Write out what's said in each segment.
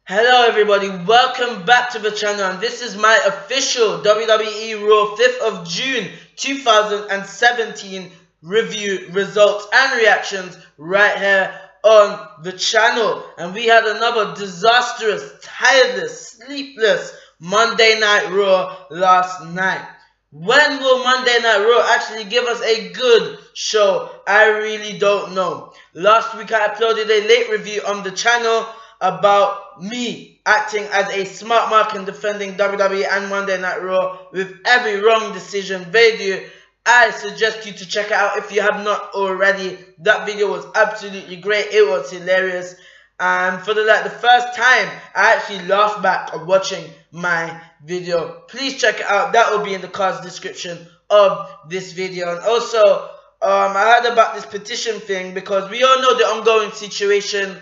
Hello everybody, welcome back to the channel, and this is my official WWE Raw 5th of June 2017 review, results and reactions right here on the channel. And we had another disastrous, tireless, sleepless Monday Night Raw last night. When will Monday Night Raw actually give us a good show? I really don't know. Last week I uploaded a late review on the channel about me acting as a smart mark and defending WWE and Monday Night Raw with every wrong decision video. I suggest you to check it out if you have not already. That video was absolutely great. It was hilarious. And for the first time, I actually laughed back at watching my video. Please check it out. That will be in the card's description of this video. And also, I heard about this petition thing because we all know the ongoing situation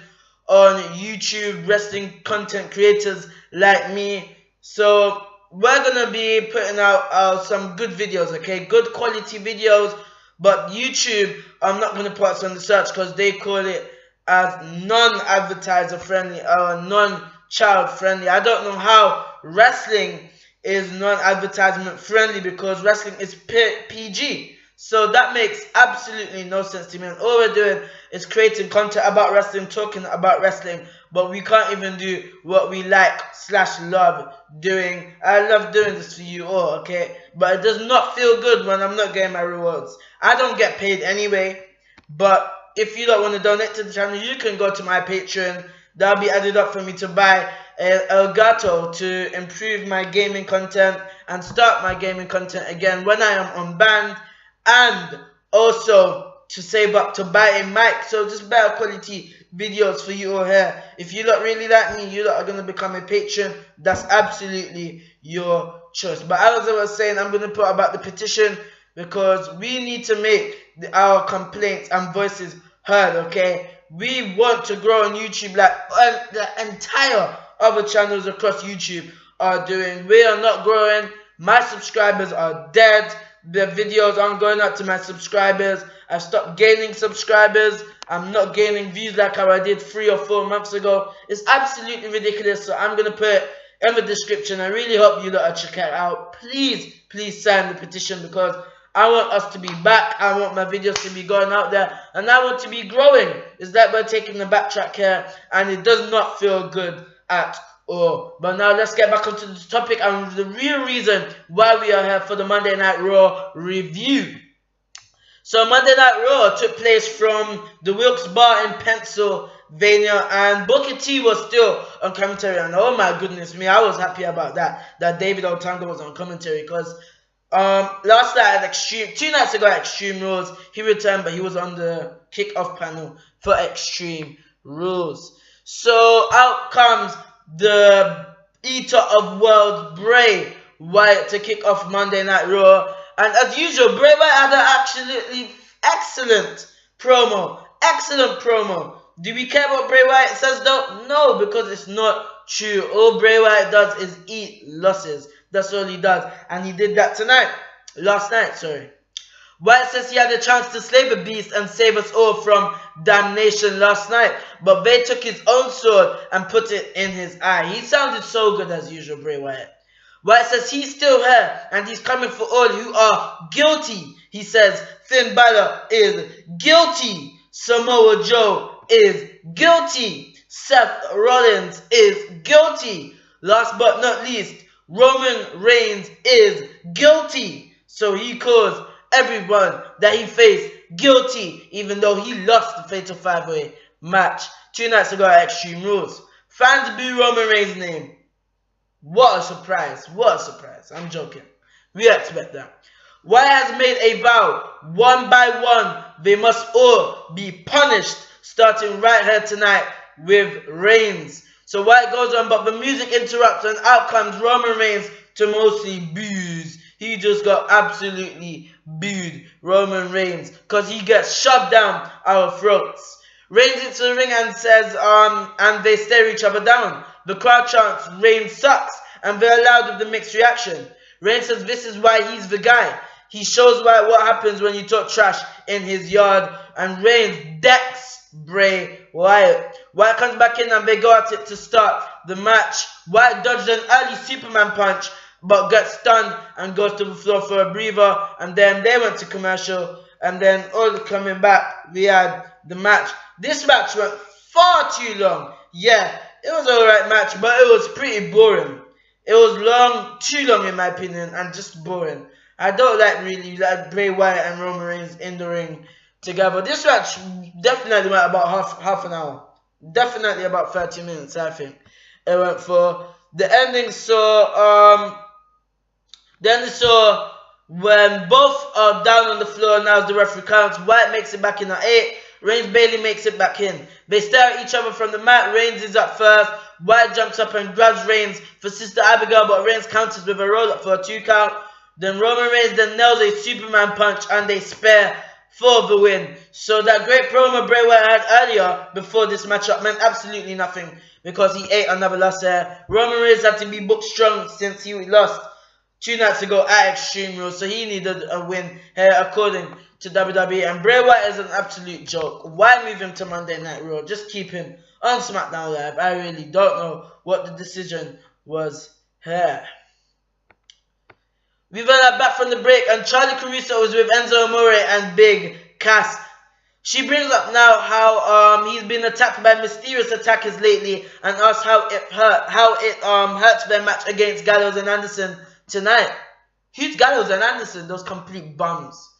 on YouTube, wrestling content creators like me. So we're gonna be putting out some good videos, okay, good quality videos. But YouTube, I'm not gonna put us on the search because they call it as non-advertiser friendly or non-child friendly. I don't know how wrestling is non-advertisement friendly because wrestling is PG. So that makes absolutely no sense to me. And all we're doing is creating content about wrestling, talking about wrestling, but we can't even do what we like / love doing. I love doing this for you all, okay? But it does not feel good when I'm not getting my rewards. I don't get paid anyway, but if you don't want to donate to the channel, you can go to my Patreon. That'll be added up for me to buy Elgato to improve my gaming content and start my gaming content again when I am unbanned. And also to save up to buy a mic, so just better quality videos for you all here. If you lot really like me, you lot are going to become a patron. That's absolutely your choice. But as I was saying, I'm going to put about the petition because we need to make our complaints and voices heard, okay? We want to grow on YouTube like the entire other channels across YouTube are doing. We are not growing. My subscribers are dead. The videos aren't going out to my subscribers. I've stopped gaining subscribers. I'm not gaining views like how I did 3 or 4 months ago. It's absolutely ridiculous. So I'm going to put it in the description. I really hope you lot check it out. Please, please sign the petition because I want us to be back. I want my videos to be going out there. And I want to be growing. It's like we're taking the backtrack here. And it does not feel good at all. But now let's get back onto the topic and the real reason why we are here for the Monday Night Raw review. So Monday Night Raw took place from the Wilkes Bar in Pennsylvania, and Booker T was still on commentary. And oh my goodness me, I was happy about that David Otunga was on commentary because last night at 2 nights ago at Extreme Rules, he returned, but he was on the kickoff panel for Extreme Rules. So out comes the Eater of World, Bray Wyatt, to kick off Monday Night Raw. And as usual, Bray Wyatt had an absolutely excellent promo. Excellent promo. Do we care what Bray Wyatt says though? No, because it's not true. All Bray Wyatt does is eat losses. That's all he does. And he did that last night, sorry. Wyatt says he had a chance to slay the beast and save us all from damnation last night, but they took his own sword and put it in his eye. He sounded so good as usual, Bray Wyatt. Wyatt says he's still here and he's coming for all who are guilty. He says Finn Balor is guilty. Samoa Joe is guilty. Seth Rollins is guilty. Last but not least, Roman Reigns is guilty. So he calls everyone that he faced guilty, even though he lost the Fatal 5-Way match 2 nights ago at Extreme Rules. Fans boo Roman Reigns' name. What a surprise. What a surprise. I'm joking. We expect that. Wyatt has made a vow. One by one, they must all be punished, starting right here tonight with Reigns. So Wyatt goes on, but the music interrupts and out comes Roman Reigns to mostly boos. He just got absolutely booed, Roman Reigns, because he gets shoved down our throats. Reigns into the ring and says, and they stare each other down. The crowd chants, Reigns sucks, and they're loud with the mixed reaction. Reigns says this is why he's the guy. He shows what happens when you talk trash in his yard, and Reigns decks Bray Wyatt. Wyatt comes back in and they go at it to start the match. Wyatt dodged an early Superman punch, but gets stunned and goes to the floor for a breather. And then they went to commercial. And then all coming back, we had the match. This match went far too long. Yeah, it was an alright match, but it was pretty boring. It was long, too long in my opinion, and just boring. I don't really like Bray Wyatt and Roman Reigns in the ring together. This match definitely went about half an hour. Definitely about 30 minutes, I think. It went for. The ending saw when both are down on the floor, now as the referee counts, Wyatt makes it back in at 8. Reigns Bailey makes it back in. They stare at each other from the mat. Reigns is up first. Wyatt jumps up and grabs Reigns for Sister Abigail, but Reigns counters with a roll up for a 2 count. Then Roman Reigns then nails a Superman punch and they spare for the win. So that great promo Bray Wyatt had earlier before this matchup meant absolutely nothing because he ate another loss there. Roman Reigns had to be booked strong since he lost 2 nights ago at Extreme Rules, so he needed a win here according to WWE. And Bray Wyatt is an absolute joke. Why move him to Monday Night Raw? Just keep him on SmackDown Live. I really don't know what the decision was here. We went back from the break and Charlie Caruso was with Enzo Amore and Big Cass. She brings up now how he's been attacked by mysterious attackers lately and asks how it hurts their match against Gallows and Anderson tonight. Who's Gallows and Anderson? Those complete bums.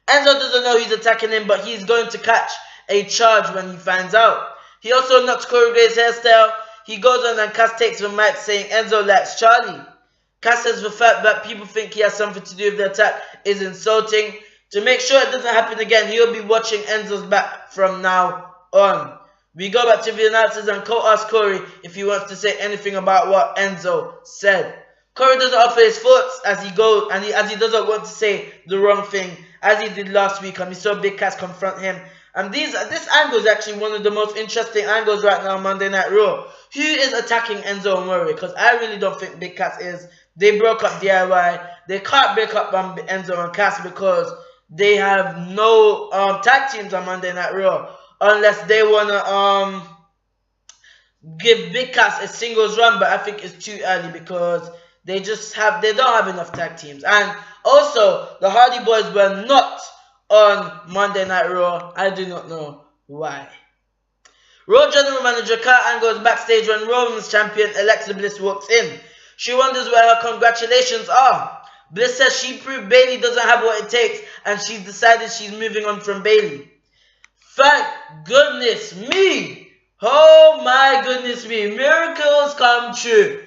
Enzo doesn't know who's attacking him, but he's going to catch a charge when he finds out. He also knocks Corey Graves' hairstyle. He goes on and Cass takes the mic saying Enzo likes Charlie. Cass says the fact that people think he has something to do with the attack is insulting. To make sure it doesn't happen again, he'll be watching Enzo's back from now on. We go back to the announcers and Cole asks Corey if he wants to say anything about what Enzo said. Corey doesn't offer his thoughts as he goes, and as he doesn't want to say the wrong thing, as he did last week, and we saw Big Cass confront him. And this angle is actually one of the most interesting angles right now on Monday Night Raw. Who is attacking Enzo Amore? Because I really don't think Big Cass is. They broke up DIY. They can't break up Enzo and Cass because they have no tag teams on Monday Night Raw. Unless they want to give Big Cass a singles run. But I think it's too early because they don't have enough tag teams. And also, the Hardy Boys were not on Monday Night Raw. I do not know why. Raw General Manager Kurt Angle is backstage when Raw Women's Champion Alexa Bliss walks in. She wonders where her congratulations are. Bliss says she proved Bayley doesn't have what it takes and she's decided she's moving on from Bayley. Thank goodness me. Oh my goodness me. Miracles come true.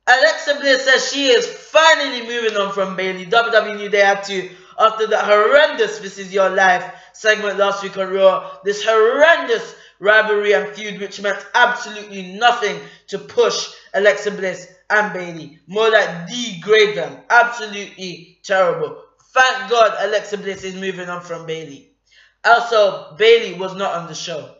Alexa Bliss says she is finally moving on from Bayley. WWE knew they had to after that horrendous This Is Your Life segment last week on Raw. This horrendous rivalry and feud which meant absolutely nothing to push Alexa Bliss and Bayley. More like degrade them. Absolutely terrible. Thank God Alexa Bliss is moving on from Bayley. Also, Bayley was not on the show.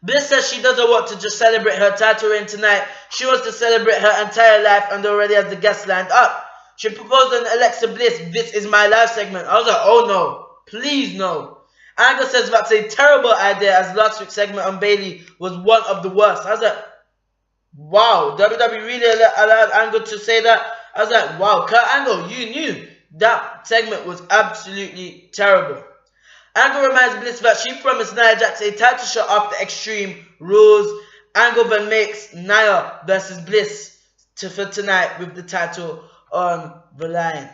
Bliss says she doesn't want to just celebrate her title reign tonight. She wants to celebrate her entire life and already has the guests lined up. She proposed an Alexa Bliss This Is My Life segment. I was like, oh no. Please no. Angle says that's a terrible idea as last week's segment on Bayley was one of the worst. I was like, wow. WWE really allowed Angle to say that? I was like, wow. Kurt Angle, you knew that segment was absolutely terrible. Angle reminds Bliss that she promised Nia Jax a title shot after Extreme Rules. Angle then makes Nia versus Bliss for tonight with the title on the line.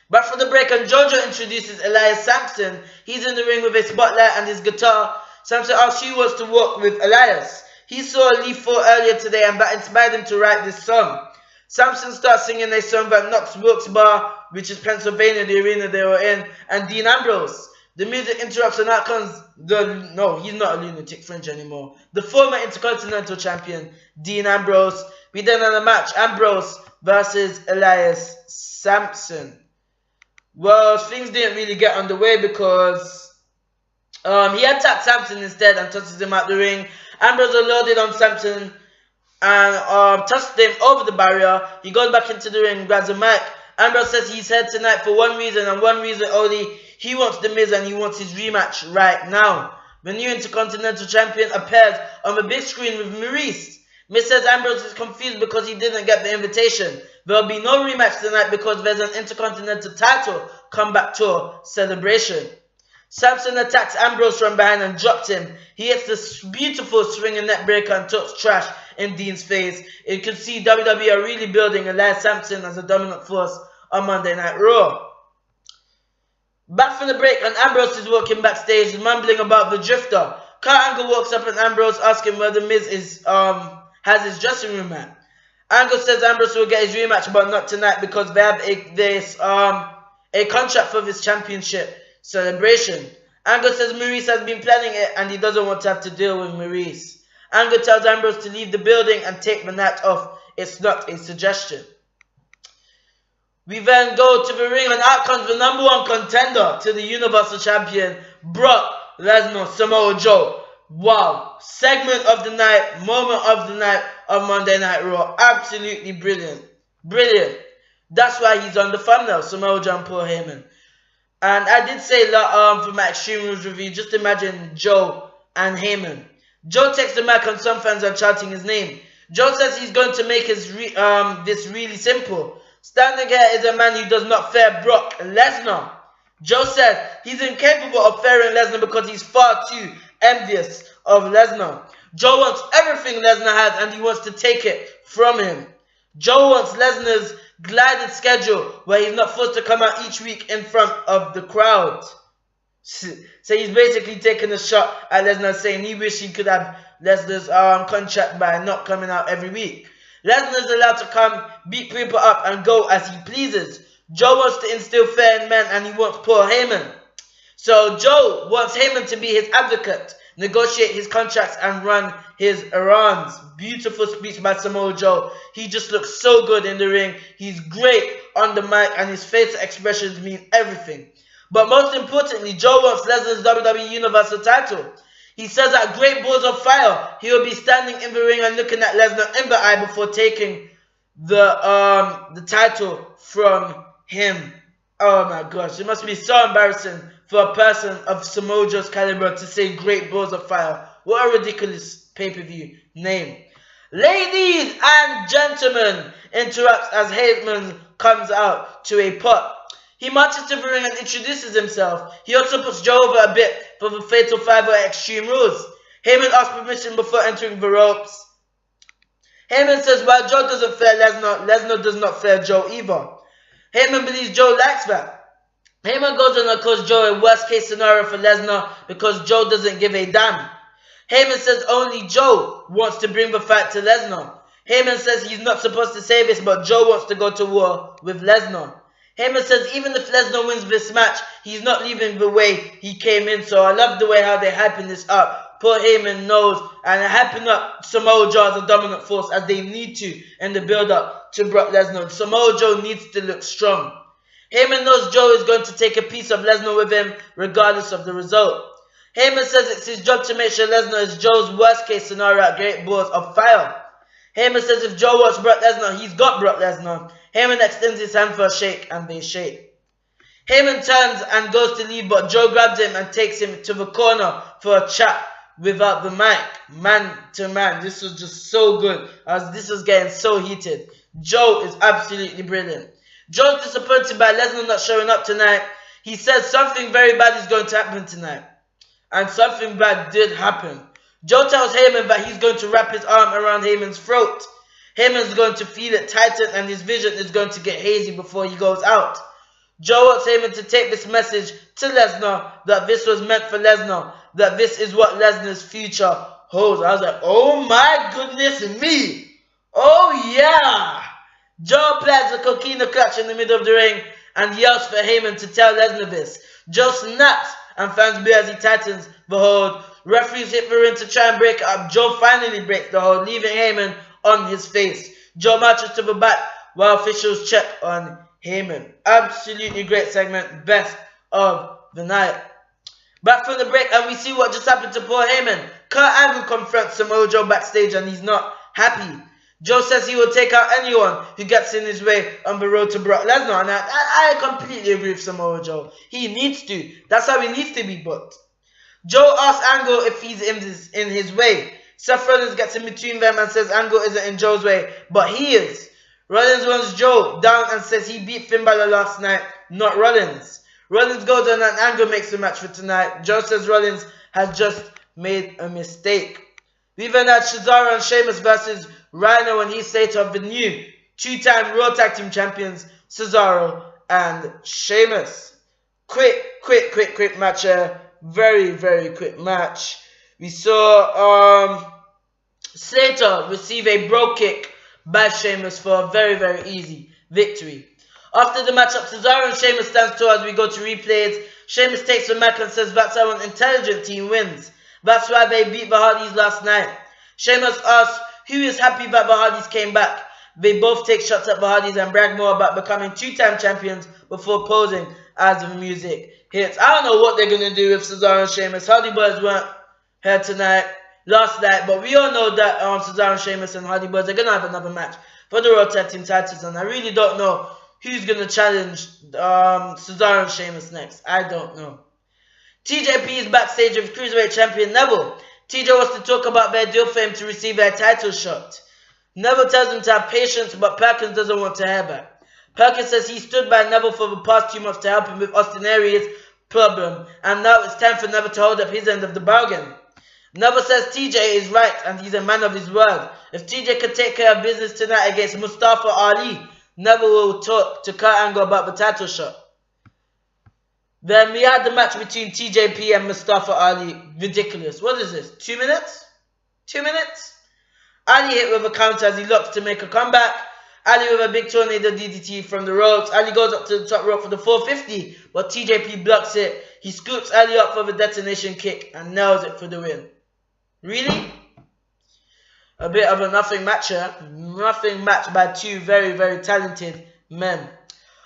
Back from the break, and JoJo introduces Elias Sampson. He's in the ring with a spotlight and his guitar. Sampson asks who wants to work with Elias. He saw Leaf 4 earlier today and that inspired him to write this song. Sampson starts singing a song that knocks Wilkes-Barre, which is Pennsylvania, the arena they were in, and Dean Ambrose. The music interrupts and out comes no, he's not a lunatic fringe anymore. The former Intercontinental Champion, Dean Ambrose. We then had a match, Ambrose versus Elias Sampson. Well, things didn't really get underway because he attacked Sampson instead and tosses him out the ring. Ambrose loaded on Sampson and tossed him over the barrier. He goes back into the ring and grabs a mic. Ambrose says he's here tonight for one reason and one reason only. He wants The Miz and he wants his rematch right now. the new Intercontinental Champion, appears on the big screen with Maurice. Miz says Ambrose is confused because he didn't get the invitation. There will be no rematch tonight because there's an Intercontinental title comeback tour celebration. Samson attacks Ambrose from behind and drops him. He hits this beautiful swinging neck breaker and talks trash in Dean's face. You can see WWE are really building Elias Samson as a dominant force on Monday Night Raw. Back from the break, and Ambrose is walking backstage, mumbling about the Drifter. Kurt Angle walks up and Ambrose asks him where the Miz is, has his dressing room at. Angle says Ambrose will get his rematch, but not tonight because they have a contract for this championship celebration. Angle says Maurice has been planning it and he doesn't want to have to deal with Maurice. Angle tells Ambrose to leave the building and take the night off. It's not a suggestion. We then go to the ring and out comes the #1 contender to the Universal Champion, Brock Lesnar, Samoa Joe. Wow. Segment of the night, moment of the night of Monday Night Raw. Absolutely brilliant. Brilliant. That's why he's on the thumbnail, Samoa Joe and Paul Heyman. And I did say that for my Extreme Rules review, just imagine Joe and Heyman. Joe takes the mic and some fans are chanting his name. Joe says he's going to make his this really simple. Standing here is a man who does not fear Brock Lesnar. Joe said he's incapable of fearing Lesnar because he's far too envious of Lesnar. Joe wants everything Lesnar has and he wants to take it from him. Joe wants Lesnar's glided schedule where he's not forced to come out each week in front of the crowd. So he's basically taking a shot at Lesnar, saying he wishes he could have Lesnar's contract by not coming out every week. Lesnar is allowed to come, beat people up and go as he pleases. Joe wants to instill fear in men and he wants Paul Heyman. So Joe wants Heyman to be his advocate, negotiate his contracts and run his errands. Beautiful speech by Samoa Joe. He just looks so good in the ring. He's great on the mic and his facial expressions mean everything. But most importantly, Joe wants Lesnar's WWE Universal title. He says at Great Balls of Fire, he will be standing in the ring and looking at Lesnar in the eye before taking the title from him. Oh my gosh, it must be so embarrassing for a person of Samoa Joe's caliber to say Great Balls of Fire. What a ridiculous pay-per-view name. Ladies and gentlemen, interrupts as Heyman comes out to a pot. He marches to the ring and introduces himself. He also puts Joe over a bit for the Fatal 5 at Extreme Rules. Heyman asks permission before entering the ropes. Heyman says while Joe doesn't fear Lesnar, Lesnar does not fear Joe either. Heyman believes Joe likes that. Heyman goes on and calls Joe a worst case scenario for Lesnar because Joe doesn't give a damn. Heyman says only Joe wants to bring the fight to Lesnar. Heyman says he's not supposed to say this, but Joe wants to go to war with Lesnar. Heyman says even if Lesnar wins this match, he's not leaving the way he came in. So I love the way how they're hyping this up. Poor Heyman knows and hyping up Samoa Joe as a dominant force as they need to in the build-up to Brock Lesnar. Samoa Joe needs to look strong. Heyman knows Joe is going to take a piece of Lesnar with him regardless of the result. Heyman says it's his job to make sure Lesnar is Joe's worst case scenario at Great Balls of Fire. Heyman says if Joe wants Brock Lesnar, he's got Brock Lesnar. Heyman extends his hand for a shake and they shake. Heyman turns and goes to leave, but Joe grabs him and takes him to the corner for a chat without the mic. Man to man. This was just so good as this was getting so heated. Joe is absolutely brilliant. Joe's disappointed by Lesnar not showing up tonight. He says something very bad is going to happen tonight. And something bad did happen. Joe tells Heyman that he's going to wrap his arm around Heyman's throat. Heyman's going to feel it tighten and his vision is going to get hazy before he goes out. Joe wants Heyman to take this message to Lesnar that this was meant for Lesnar, that this is what Lesnar's future holds. I was like, oh my goodness me. Oh yeah. Joe applies a coquina clutch in the middle of the ring and yells for Heyman to tell Lesnar this. Joe snaps and fans boo as he tightens the hold. Referees hit the ring to try and break it up. Joe finally breaks the hold, leaving Heyman on his face. Joe marches to the back while officials check on Heyman. Absolutely great segment. Best of the night. Back from the break and we see what just happened to poor Heyman. Kurt Angle confronts Samoa Joe backstage and he's not happy. Joe says he will take out anyone who gets in his way on the road to Brock Lesnar. And I completely agree with Samoa Joe. He needs to. That's how he needs to be booked. Joe asks Angle if he's in his way. Seth Rollins gets in between them and says Angle isn't in Joe's way, but he is. Rollins runs Joe down and says he beat Finn Balor last night, not Rollins. Rollins goes on and Angle makes the match for tonight. Joe says Rollins has just made a mistake. We then had Cesaro and Sheamus versus Rhino and Heath Slater of the new two-time Raw Tag Team Champions, Cesaro and Sheamus. Quick match here. Very quick match. We saw Slater receive a bro kick by Sheamus for a very easy victory. After the matchup, Cesaro and Sheamus stands tall as we go to replays. Sheamus takes the mic and says that's how an intelligent team wins. That's why they beat the Hardys last night. Sheamus asks who is happy that the Hardys came back. They both take shots at the Hardys and brag more about becoming two-time champions before posing as the music hits. I don't know what they're going to do with Cesaro and Sheamus. Hardy Boys weren't here last night, but we all know that Cesaro and Sheamus and Hardy Boys are going to have another match for the Raw Tag Team titles, and I really don't know who's going to challenge Cesaro and Sheamus next. I don't know. TJP is backstage with Cruiserweight Champion Neville. TJ wants to talk about their deal for him to receive a title shot. Neville tells him to have patience, but Perkins doesn't want to hear that. Perkins says he stood by Neville for the past 2 months to help him with Austin Aries' problem, and now it's time for Neville to hold up his end of the bargain. Neville says TJ is right, and he's a man of his word. If TJ could take care of business tonight against Mustafa Ali, Neville will talk to Kurt Angle about the title shot. Then we had the match between TJP and Mustafa Ali. Ridiculous. What is this? 2 minutes? 2 minutes? Ali hit with a counter as he looks to make a comeback. Ali with a big tornado DDT from the ropes. Ali goes up to the top rope for the 450, but TJP blocks it. He scoops Ali up for the detonation kick and nails it for the win. Really? A bit of a nothing match here. Nothing match by two very talented men.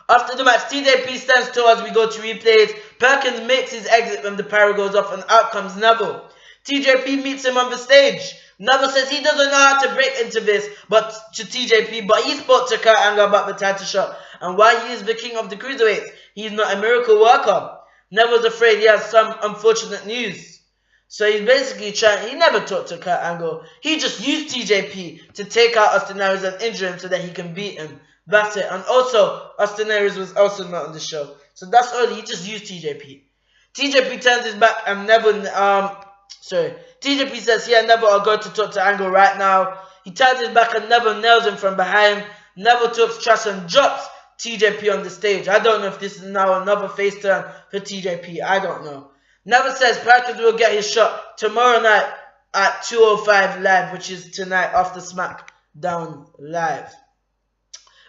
After the match, TJP stands tall as we go to replays. Perkins makes his exit when the pyro goes off and out comes Neville. TJP meets him on the stage. Neville says he doesn't know how to break into this to TJP, but he spoke to Kurt Angle about the title shot and why he is the king of the cruiserweights. He's not a miracle worker. Neville's afraid he has some unfortunate news. So he's basically he never talked to Kurt Angle. He just used TJP to take out Austin Aries and injure him so that he can beat him. That's it. And also, Austin Aries was also not on the show. So that's all. He just used TJP. TJP turns his back and Neville, TJP says, yeah, Neville, I'll go to talk to Angle right now. He turns his back and Neville nails him from behind. Neville talks trash and drops TJP on the stage. I don't know if this is now another face turn for TJP. I don't know. Neville says Perkins will get his shot tomorrow night at 2:05 Live, which is tonight after SmackDown Live.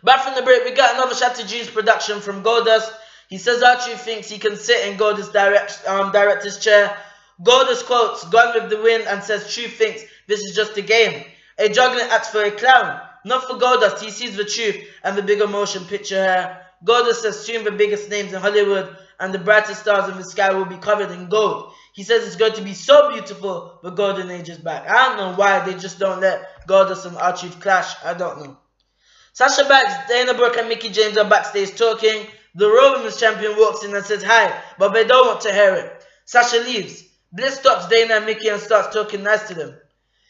Back from the break, we got another shot to June's production from Goldust. He says Archie thinks he can sit in Goldust' director's chair. Goldust quotes Gone with the Wind and says Truth thinks this is just a game. A juggling act for a clown. Not for Goldust, he sees the truth and the bigger motion picture here. Goldust says soon the biggest names in Hollywood and the brightest stars in the sky will be covered in gold. He says it's going to be so beautiful, the golden age is back. I don't know why they just don't let Goldust and R-Truth clash. I don't know. Sasha Banks, Dana Brooke and Mickie James are backstage talking. The Raw Women's Champion walks in and says hi, but they don't want to hear it. Sasha leaves. Bliss stops Dana and Mickie and starts talking nice to them.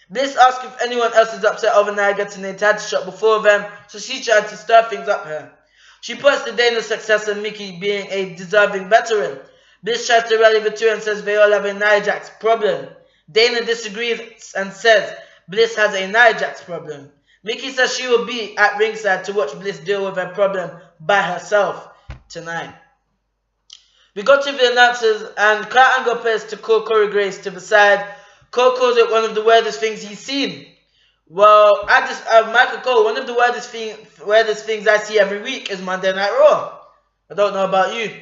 Bliss asks if anyone else is upset over Nia getting a title shot before them, so she tried to stir things up here. She points to Dana's success and Mickie being a deserving veteran. Bliss tries to rally the two and says they all have a Nia Jax problem. Dana disagrees and says Bliss has a Nia Jax problem. Mickie says she will be at ringside to watch Bliss deal with her problem by herself tonight. We go to the announcers and Kurt Angle appears to call Corey Graves to the side. Cole calls it one of the weirdest things he's seen. Well, Michael Cole, one of the weirdest things I see every week is Monday Night Raw. I don't know about you.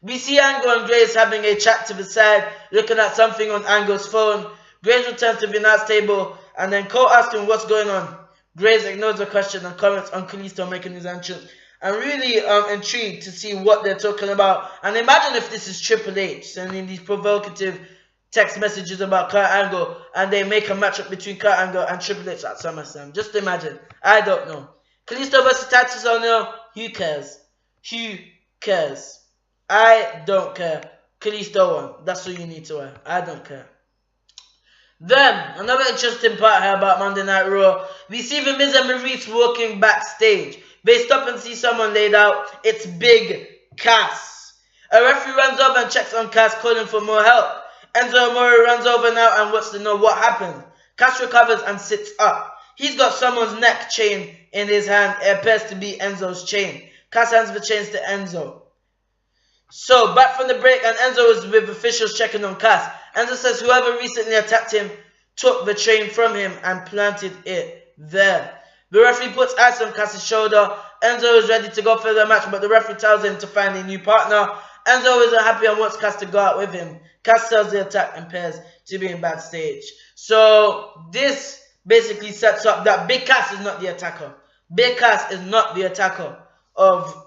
We see Angle and Graves having a chat to the side, looking at something on Angle's phone. Graves returns to the announce table and then Cole asks him what's going on. Graves ignores the question and comments on Kalisto making his entrance. I'm really intrigued to see what they're talking about. And imagine if this is Triple H sending these provocative text messages about Kurt Angle and they make a matchup between Kurt Angle and Triple H at SummerSlam. Just imagine. I don't know. Kalisto versus Titus O'Neil. Who cares? Who cares? I don't care Kalisto won. That's what you need to wear. I don't care. Then, another interesting part here about Monday Night Raw. We see The Miz and Maurice walking backstage. They stop and see someone laid out. It's Big Cass. A referee runs over and checks on Cass, calling for more help. Enzo Amore runs over now and wants to know what happened. Cass recovers and sits up. He's got someone's neck chain in his hand. It appears to be Enzo's chain. Cass hands the chains to Enzo. So, back from the break, and Enzo is with officials checking on Cass. Enzo says whoever recently attacked him took the chain from him and planted it there. The referee puts ice on Cass's shoulder. Enzo is ready to go for the match, but the referee tells him to find a new partner. Enzo isn't happy and wants Cass to go out with him. Cass sells the attack and pairs to being backstage. So, this basically sets up that Big Cass is not the attacker. Big Cass is not the attacker of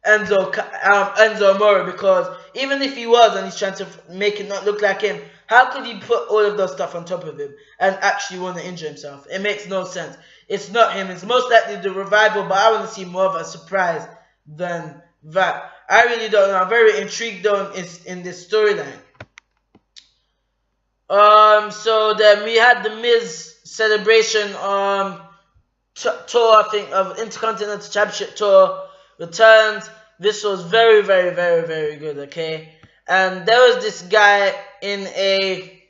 Enzo Amore, because even if he was and he's trying to make it not look like him, how could he put all of those stuff on top of him and actually want to injure himself? It makes no sense. It's not him. It's most likely the revival, but I want to see more of a surprise than that. I really don't know. I'm very intrigued though in this storyline. So then we had the Miz celebration tour, I think, of Intercontinental Championship tour returns. This was very, very, very, very good, okay? And there was this guy in a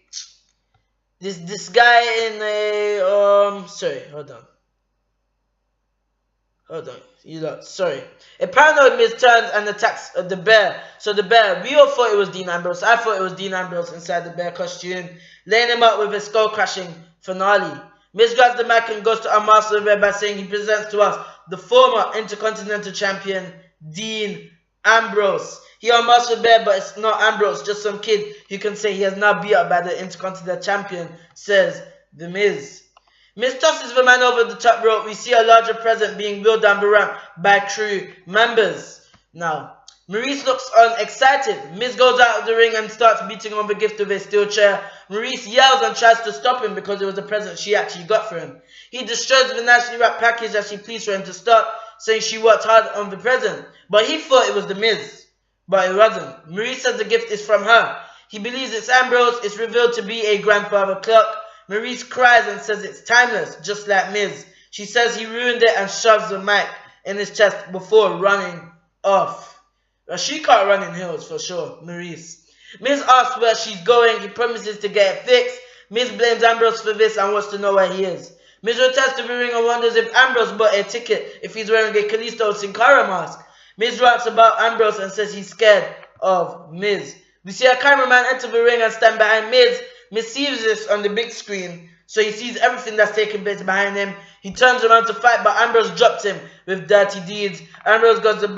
sorry, hold on. You lot, sorry. A paranoid Miz turns and attacks the bear. So the bear, we all thought it was Dean Ambrose. I thought it was Dean Ambrose inside the bear costume, laying him out with a skull crashing finale. Miz grabs the mic and goes to unmask the bear by saying he presents to us the former Intercontinental Champion, Dean Ambrose. He unmasked the bear, but it's not Ambrose, just some kid who can say he has now beat up by the Intercontinental Champion, says the Miz. Miz tosses the man over the top rope. We see a larger present being wheeled down the ramp by crew members. Now, Maurice looks on excited. Miz goes out of the ring and starts beating on the gift with a steel chair. Maurice yells and tries to stop him because it was a present she actually got for him. He destroys the nicely wrapped package as she pleads for him to stop, saying she worked hard on the present. But he thought it was the Miz. But it wasn't. Maurice says the gift is from her. He believes it's Ambrose. It's revealed to be a grandfather clock. Maurice cries and says it's timeless, just like Miz. She says he ruined it and shoves the mic in his chest before running off. She can't run in heels for sure, Maurice. Miz asks where she's going. He promises to get it fixed. Miz blames Ambrose for this and wants to know where he is. Miz returns to the ring and wonders if Ambrose bought a ticket if he's wearing a Kalisto Sin Cara mask. Miz rants about Ambrose and says he's scared of Miz. We see a cameraman enter the ring and stand behind Miz. Miz sees this on the big screen, so he sees everything that's taking place behind him. He turns around to fight, but Ambrose drops him with dirty deeds. Ambrose goes to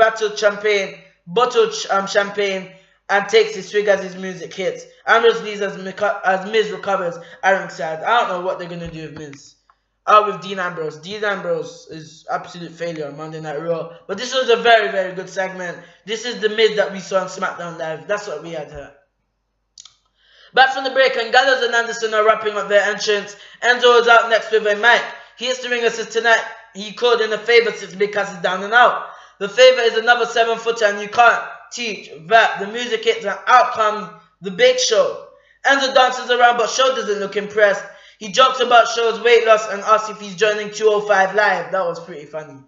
bottle champagne and takes his swig as his music hits. Ambrose leaves as Miz recovers at ringside. I don't know what they're going to do with Miz. With Dean Ambrose. Dean Ambrose is absolute failure on Monday Night Raw. But this was a very, very good segment. This is the Miz that we saw on SmackDown Live. That's what we had here. Back from the break, and Gallows and Anderson are wrapping up their entrance. Enzo is out next with a mic. He hits the ring and says tonight he called in a favor since Big Cass is down and out. The favor is another 7-footer and you can't teach that. The music hits and out comes the Big Show. Enzo dances around but Show doesn't look impressed. He jokes about Show's weight loss and asks if he's joining 205 Live. That was pretty funny.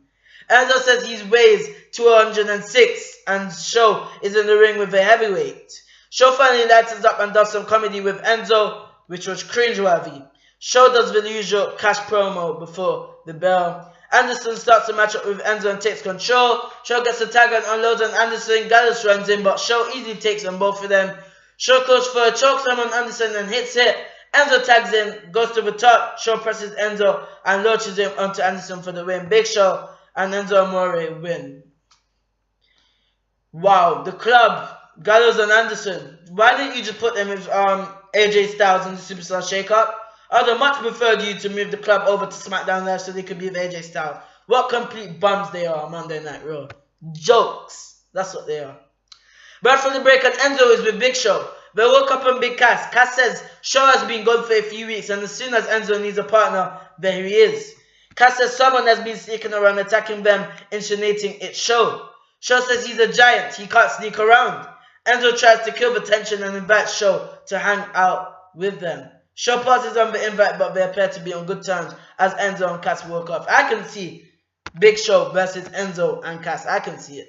Enzo says he weighs 206 and Show is in the ring with a heavyweight. Show finally lights up and does some comedy with Enzo, which was cringeworthy. Show does the usual Cash promo before the bell. Anderson starts a matchup with Enzo and takes control. Show gets a tag and unloads on Anderson. Gallows runs in, but Show easily takes on both of them. Show goes for a chokeslam on Anderson and hits it. Enzo tags in, goes to the top. Show presses Enzo and launches him onto Anderson for the win. Big Show and Enzo Amore win. Wow, the club, Gallows and Anderson. Why didn't you just put them with AJ Styles in the Superstar Shake-Up? I'd have much preferred you to move the club over to SmackDown Live so they could be with AJ Styles. What complete bums they are on Monday Night Raw. Jokes. That's what they are. Back from the break, and Enzo is with Big Show. They woke up on Big Cass. Cass says Show has been gone for a few weeks, and as soon as Enzo needs a partner, there he is. Cass says someone has been sneaking around attacking them, insinuating it's Show. Show says he's a giant, he can't sneak around. Enzo tries to kill the tension and invites Show to hang out with them. Show passes on the invite, but they appear to be on good terms as Enzo and Cass walk off. I can see Big Show versus Enzo and Cass. I can see it.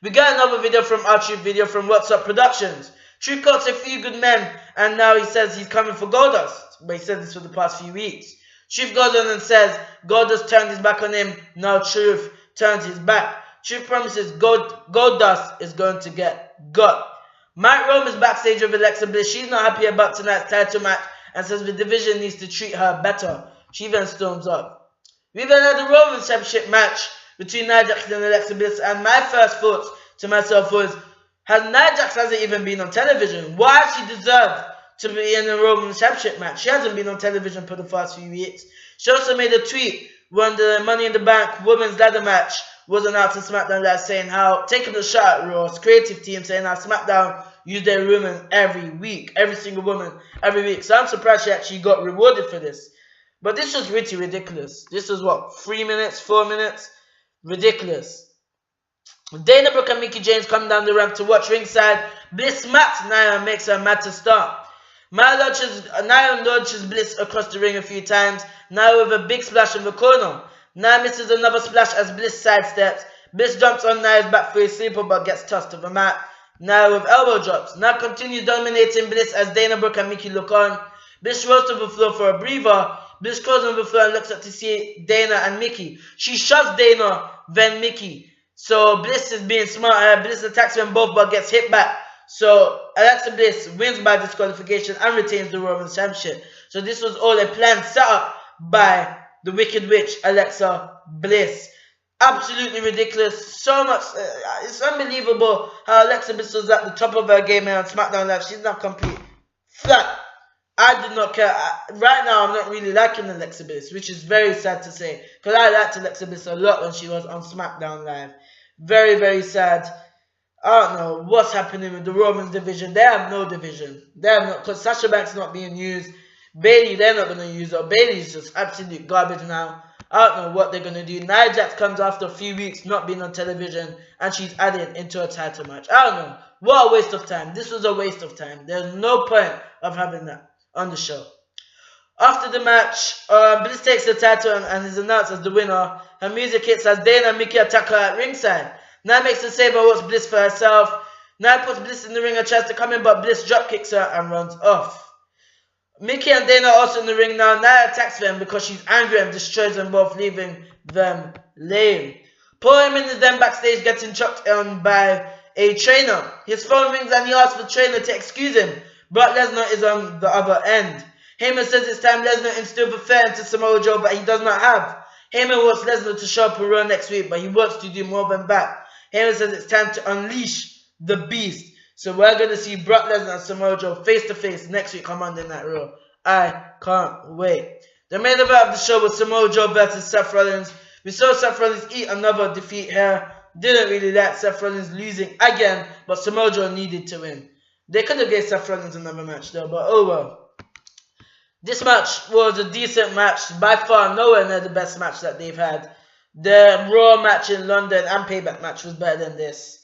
We got another video from R-Truth, video from What's Up Productions. Truth caught a few good men, and now he says he's coming for Goldust. But he said this for the past few weeks. Truth goes on and says Goldust turned his back on him. Now Truth turns his back. Truth promises Goldust is going to get got. Mike Rome is backstage with Alexa Bliss. She's not happy about tonight's title match and says the division needs to treat her better. She then storms up. We then had the Roman Championship match between Nia Jax and Alexa Bliss, and my first thoughts to myself was, Nia Jax hasn't even been on television. Why has she deserved to be in a Roman Championship match? She hasn't been on television for the past few weeks. She also made a tweet when the Money in the Bank Women's Ladder match was announced on SmackDown Live, saying how, taking a shot at Raw's creative team, saying how SmackDown use their women every week, every single woman every week. So I'm surprised she actually got rewarded for this. But this was really ridiculous. This was what, 3 minutes, 4 minutes? Ridiculous. Dana Brooke and Mickie James come down the ramp to watch ringside. Bliss smacks Nia and makes her mad to start. Nia launches Bliss across the ring a few times. Nia with a big splash in the corner. Nia misses another splash as Bliss sidesteps. Bliss jumps on Nia's back for a sleeper but gets tossed to the mat. Nia with elbow drops. Nia continues dominating Bliss as Dana Brooke and Mickie look on. Bliss rolls to the floor for a breather. Bliss crawls on the floor and looks up to see Dana and Mickie. She shoves Dana, then Mickie. So Bliss is being smart. Bliss attacks them both but gets hit back. So Alexa Bliss wins by disqualification and retains the Roman Championship. So this was all a planned setup by the Wicked Witch, Alexa Bliss. Absolutely ridiculous. So much. It's unbelievable how Alexa Bliss was at the top of her game on SmackDown Live. She's not complete. Flat. I do not care. Right now, I'm not really liking Alexa Bliss, which is very sad to say. Because I liked Alexa Bliss a lot when she was on SmackDown Live. Very, very sad. I don't know what's happening with the Roman division. They have no division. They have not, because Sasha Banks not being used. Bayley, they're not going to use her. Bayley's just absolute garbage now. I don't know what they're going to do. Nia Jax comes after a few weeks not being on television, and she's added into a title match. I don't know. What a waste of time. This was a waste of time. There's no point of having that on the show. After the match, Bliss takes the title and is announced as the winner. Her music hits as Dana and Mickie attack her at ringside. Nia makes a save and wants Bliss for herself. Nia puts Bliss in the ring and tries to come in, but Bliss drop kicks her and runs off. Mickie and Dana are also in the ring now. Nia attacks them because she's angry and destroys them both, leaving them lame. Paul Heyman is then backstage getting chopped on by a trainer. His phone rings and he asks the trainer to excuse him. Brock Lesnar is on the other end. Heyman says it's time Lesnar instilled the fear into Samoa Joe, but he does not have. Heyman wants Lesnar to show up on Raw next week, but he wants to do more than that. Heyman says it's time to unleash the beast. So we're going to see Brock Lesnar and Samoa Joe face to face next week on Monday Night Raw. I can't wait. The main event of the show was Samoa Joe versus Seth Rollins. We saw Seth Rollins eat another defeat here. Didn't really like Seth Rollins losing again, but Samoa Joe needed to win. They could have gave Seth Rollins another match though, but oh well. This match was a decent match. By far, nowhere near the best match that they've had. The Raw match in London and Payback match was better than this.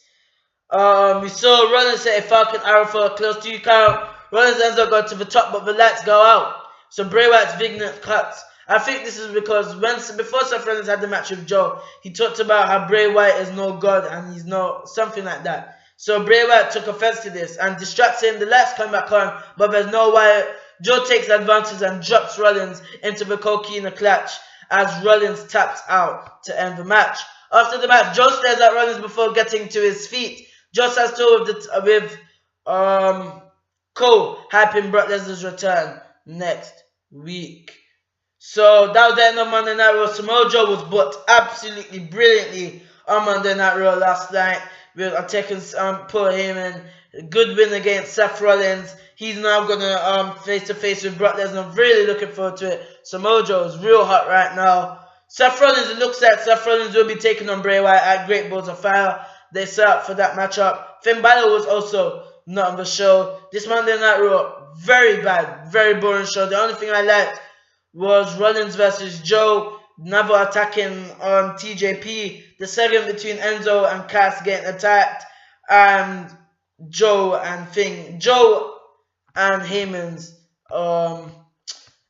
We saw Rollins hit a Falcon Arrow for a close 2 count. Rollins ends up going to the top, but the lights go out. So Bray Wyatt's vignette cuts. I think this is because before Seth Rollins had the match with Joe, he talked about how Bray Wyatt is no god and he's no something like that. So Bray Wyatt took offense to this and distracts him. The lights come back on, but there's no Wyatt. Joe takes advantage and drops Rollins into the coquina clutch as Rollins taps out to end the match. After the match, Joe stares at Rollins before getting to his feet. Joe says to with Cole hyping Brock Lesnar's return next week. So that was the end of Monday Night Raw. Samoa Joe was booked absolutely brilliantly on Monday Night Raw last night with attacking Paul Heyman. Good win against Seth Rollins. He's now gonna face to face with Brock Lesnar. I'm really looking forward to it. Samoa Joe is real hot right now. Seth Rollins, it looks like Seth Rollins will be taking on Bray Wyatt at Great Balls of Fire. They set up for that matchup. Finn Balor was also not on the show. This Monday Night Raw, very bad, very boring show. The only thing I liked was Rollins versus Joe, never attacking on TJP. The segment between Enzo and Cass getting attacked, and Joe and Heyman's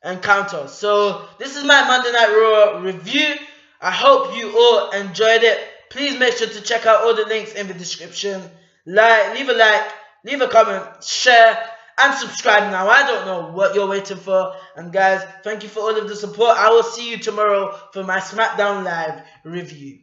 encounter. So this is my Monday Night Raw review. I hope you all enjoyed it. Please make sure to check out all the links in the description. Leave a comment, share, and subscribe now. I don't know what you're waiting for. And guys, thank you for all of the support. I will see you tomorrow for my SmackDown Live review.